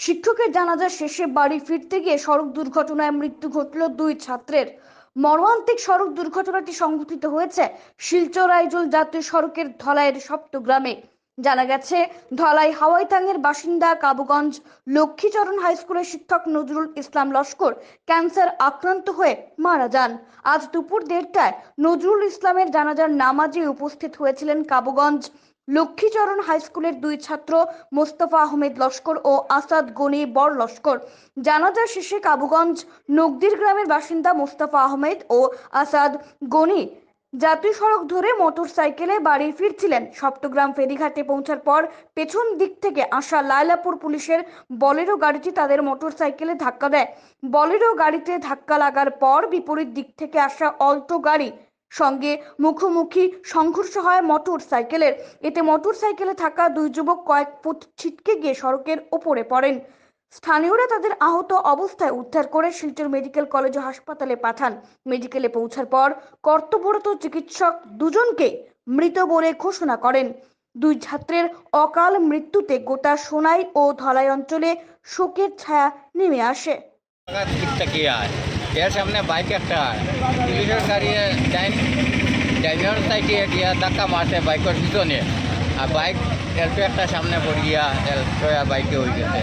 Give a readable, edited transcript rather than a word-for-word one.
শিক্ষকের জানাজা শেষে বাড়ি ফিরতে গিয়ে সড়ক দুর্ঘটনায় মৃত্যু ঘটল দুই ছাত্রের। মর্মান্তিক সড়ক দুর্ঘটনাটি সংঘটিত হয়েছে শিলচর আইজল জাতীয় সড়কের ধলাইয়ের সপ্তগ্রামে। জানা গেছে, ধলাই হাওয়াইতাঙ্গের বাসিন্দা কাবুগঞ্জ লক্ষ্মীচরণ হাই স্কুলের শিক্ষক নজরুল ইসলাম লস্কর ক্যান্সার আক্রান্ত হয়ে মারা যান। আজ দুপুর 1:30টায় নজরুল ইসলামের জানাজার নামাজে উপস্থিত হয়েছিলেন কাবুগঞ্জ লক্ষ্মীচরণ হাই স্কুলের দুই ছাত্র মোস্তফা আহমেদ লস্কর ও আসাদ গনি বর লস্কর। জানাজা শেষে কাবুগঞ্জ নগদির গ্রামের বাসিন্দা মোস্তফা আহমেদ ও আসাদ গনি জাতীয় সড়ক ধরে মোটর সাইকেলে বাড়ি ফিরছিলেন। সপ্তগ্রাম ফেরিঘাটে পৌঁছার পর পেছন দিক থেকে আসা লায়লাপুর পুলিশের বলেরো গাড়িটি তাদের মোটর সাইকেলে ধাক্কা দেয়। বলেরো গাড়িতে ধাক্কা লাগার পর বিপরীত দিক থেকে আসা অল্টো গাড়ি সঙ্গে মুখোমুখি সংঘর্ষ হয় মোটর সাইকেলের। এতে মোটর সাইকেলে থাকা দুই যুবক কয়েক ফুট ছিটকে গিয়ে সড়কের ওপরে পড়েন। স্থানীয়রা তাদের আহত অবস্থায় উদ্ধার করে শিলচর মেডিকেল কলেজ ও হাসপাতালে পাঠান। মেডিকেলে পৌঁছার পর কর্তব্যরত চিকিৎসক দুজনকে মৃত বলে ঘোষণা করেন। দুই ছাত্রের অকাল মৃত্যুতে গোটা সোনাই ও ধলাই অঞ্চলে শোকের ছায়া নেমে আসে। এর সামনে বাইক একটা পুলিশের গাড়ি ড্রাইভার সাইডে গিয়া ধাক্কা মারছে বাইকের পিছনে, আর বাইক এলপি একটা সামনে পড়িয়া বাইকে হয়ে গেছে।